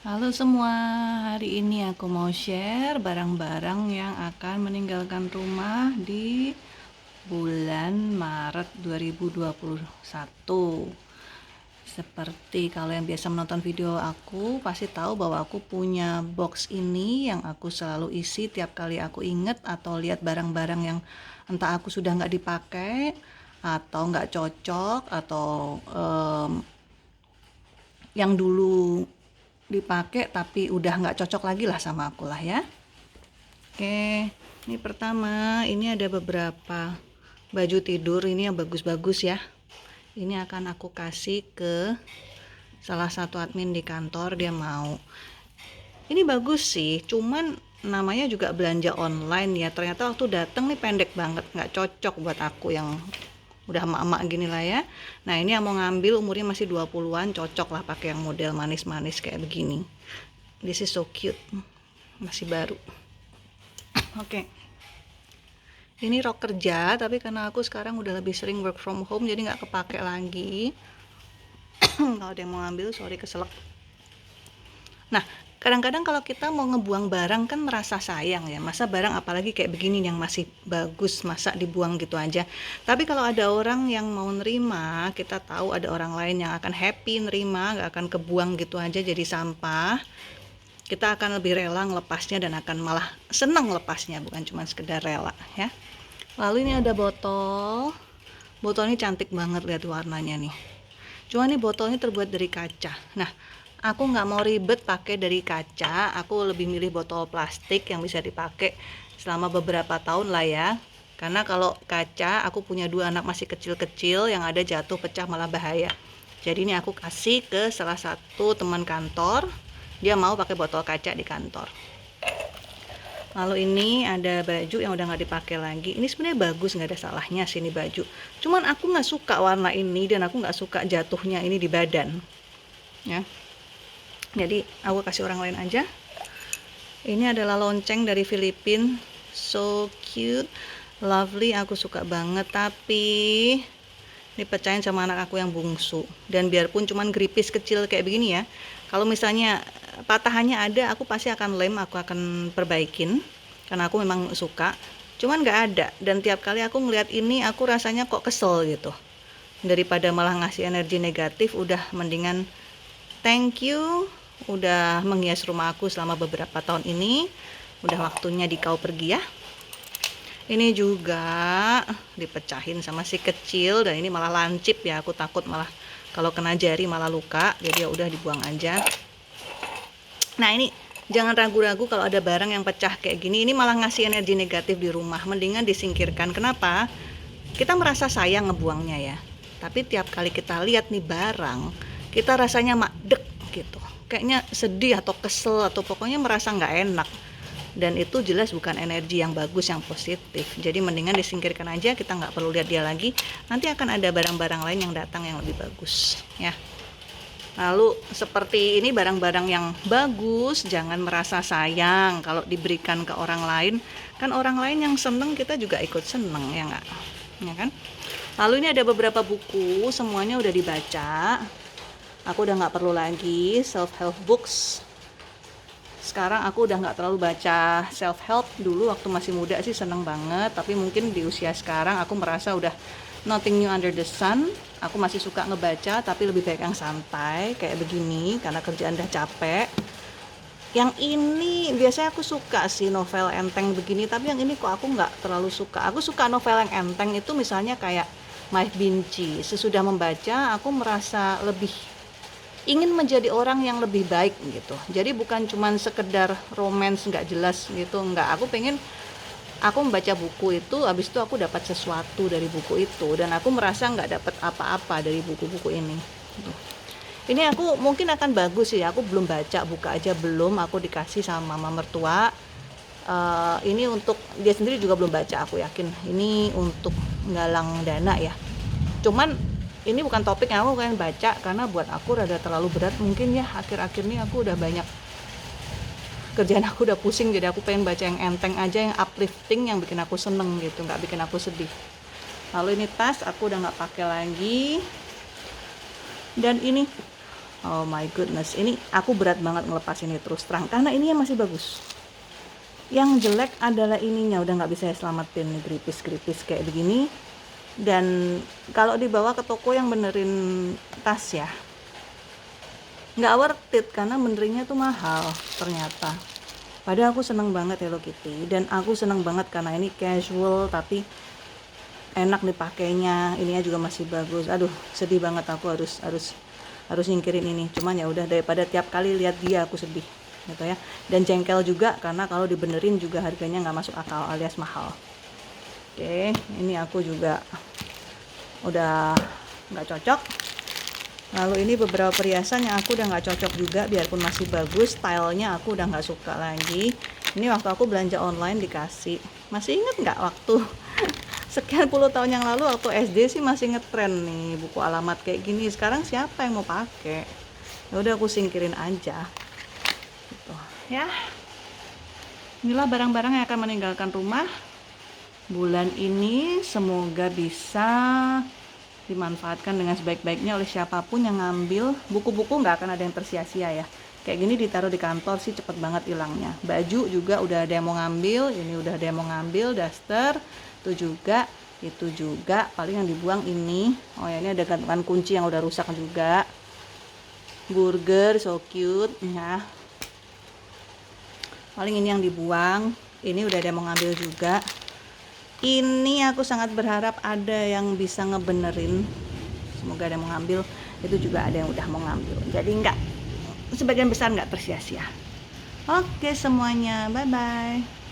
Halo semua, hari ini aku mau share barang-barang yang akan meninggalkan rumah di bulan Maret 2021. Seperti kalau yang biasa menonton video aku, pasti tahu bahwa aku punya box ini yang aku selalu isi tiap kali aku inget atau lihat barang-barang yang entah aku sudah nggak dipakai atau nggak cocok atau yang dulu dipakai tapi udah nggak cocok lagi lah sama aku lah ya. Oke, ini pertama, ini ada beberapa baju tidur ini yang bagus-bagus ya. Ini akan aku kasih ke salah satu admin di kantor, dia mau. Ini bagus sih, cuman namanya juga belanja online ya. Ternyata waktu dateng nih pendek banget, nggak cocok buat aku yang udah emak-emak gini lah ya. Nah ini yang mau ngambil umurnya masih 20-an, cocok lah pakai yang model manis-manis kayak begini. This is so cute, masih baru. Oke, ini rok kerja, tapi karena aku sekarang udah lebih sering work from home jadi nggak kepake lagi. Kalau ada yang mau ngambil, sorry keselak. Nah, kadang-kadang kalau kita mau ngebuang barang kan merasa sayang ya, masa barang apalagi kayak begini yang masih bagus, masa dibuang gitu aja. Tapi kalau ada orang yang mau nerima, kita tahu ada orang lain yang akan happy nerima, nggak akan kebuang gitu aja jadi sampah. Kita akan lebih rela ngelepasnya dan akan malah senang lepasnya, bukan cuma sekedar rela ya. Lalu ini ada botol. Botol ini cantik banget, lihat warnanya nih. Cuma nih botolnya terbuat dari kaca. Nah, aku nggak mau ribet pakai dari kaca. Aku lebih milih botol plastik yang bisa dipakai selama beberapa tahun lah ya. Karena kalau kaca, aku punya 2 anak masih kecil-kecil, yang ada jatuh pecah malah bahaya. Jadi ini aku kasih ke salah satu teman kantor. Dia mau pakai botol kaca di kantor. Lalu ini ada baju yang udah nggak dipakai lagi. Ini sebenarnya bagus, nggak ada salahnya sih ini baju. Cuman aku nggak suka warna ini dan aku nggak suka jatuhnya ini di badan. Ya, jadi aku kasih orang lain aja. Ini adalah lonceng dari Filipina, so cute, lovely, aku suka banget. Tapi dipecahin sama anak aku yang bungsu. Dan biarpun cuman geripis kecil kayak begini ya, kalau misalnya patahannya ada, aku pasti akan lem, aku akan perbaikin karena aku memang suka. Cuman nggak ada, dan tiap kali aku ngeliat ini aku rasanya kok kesel gitu. Daripada malah ngasih energi negatif, udah mendingan thank you udah menghias rumah aku selama beberapa tahun ini. Udah waktunya kau pergi ya. Ini juga dipecahin sama si kecil, dan ini malah lancip ya, aku takut malah kalau kena jari malah luka, jadi ya udah dibuang aja. Nah ini jangan ragu-ragu kalau ada barang yang pecah kayak gini, ini malah ngasih energi negatif di rumah, mendingan disingkirkan. Kenapa? Kita merasa sayang ngebuangnya ya, tapi tiap kali kita lihat nih barang, kita rasanya madek gitu, kayaknya sedih atau kesel atau pokoknya merasa nggak enak, dan itu jelas bukan energi yang bagus, yang positif. Jadi mendingan disingkirkan aja, kita nggak perlu lihat dia lagi, nanti akan ada barang-barang lain yang datang yang lebih bagus ya. Lalu seperti ini barang-barang yang bagus, jangan merasa sayang kalau diberikan ke orang lain, kan orang lain yang seneng kita juga ikut seneng ya nggak, ya kan. Lalu ini ada beberapa buku, semuanya udah dibaca, aku udah nggak perlu lagi self help books. Sekarang aku udah nggak terlalu baca self help. Dulu waktu masih muda sih seneng banget, tapi mungkin di usia sekarang aku merasa udah nothing new under the sun. Aku masih suka ngebaca, tapi lebih baik yang santai kayak begini karena kerjaan udah capek. Yang ini biasanya aku suka sih novel enteng begini, tapi yang ini kok aku nggak terlalu suka. Aku suka novel yang enteng itu misalnya kayak My Binci. Sesudah membaca aku merasa lebih ingin menjadi orang yang lebih baik gitu. Jadi bukan cuman sekedar romance nggak jelas gitu, nggak. Aku pengen, aku membaca buku itu, habis itu aku dapat sesuatu dari buku itu, dan aku merasa nggak dapat apa-apa dari buku-buku ini. Ini aku mungkin akan bagus sih, aku belum baca, buka aja belum, aku dikasih sama mama mertua. Ini untuk dia sendiri juga belum baca, aku yakin. Ini untuk nggalang dana ya. Cuman ini bukan topik yang aku pengen baca karena buat aku rada terlalu berat mungkin ya, akhir-akhir ini aku udah banyak kerjaan, aku udah pusing, jadi aku pengen baca yang enteng aja, yang uplifting, yang bikin aku seneng gitu, nggak bikin aku sedih. Lalu ini tas aku udah nggak pakai lagi, dan ini Oh my goodness, ini aku berat banget ngelepas ini terus terang karena ini masih bagus. Yang jelek adalah ininya, udah nggak bisa saya selamatin nih, gripis-gripis kayak begini. Dan kalau dibawa ke toko yang benerin tas ya, nggak worth it karena benerinnya tuh mahal ternyata. Padahal aku seneng banget Hello Kitty, dan aku seneng banget karena ini casual tapi enak dipakainya, ininya juga masih bagus. Aduh, sedih banget, aku harus nyingkirin ini. Cuman ya udah, daripada tiap kali lihat dia aku sedih gitu ya. Dan jengkel juga karena kalau dibenerin juga harganya nggak masuk akal alias mahal. Oke, ini aku juga udah nggak cocok. Lalu ini beberapa perhiasan yang aku udah nggak cocok juga, biarpun masih bagus, stylenya aku udah nggak suka lagi. Ini waktu aku belanja online dikasih. Masih inget nggak waktu sekian puluh tahun yang lalu waktu SD sih masih ngetren nih buku alamat kayak gini. Sekarang siapa yang mau pakai? Ya udah aku singkirin aja. Gitu. Ya. Inilah barang-barang yang akan meninggalkan rumah bulan ini, semoga bisa dimanfaatkan dengan sebaik-baiknya oleh siapapun yang ngambil. Buku-buku nggak akan ada yang tersia-sia ya. Kayak gini ditaruh di kantor sih cepet banget hilangnya. Baju juga udah ada yang mau ngambil, ini udah ada yang mau ngambil, daster itu juga paling yang dibuang ini. Oh ya, ini ada gantungan kunci yang udah rusak juga. Burger so cute ya. Paling ini yang dibuang, ini udah ada yang mau ngambil juga. Ini aku sangat berharap ada yang bisa ngebenerin, semoga ada yang mau ngambil. Itu juga ada yang udah mau ngambil, jadi sebagian besar nggak tersia-sia. Oke semuanya, bye bye.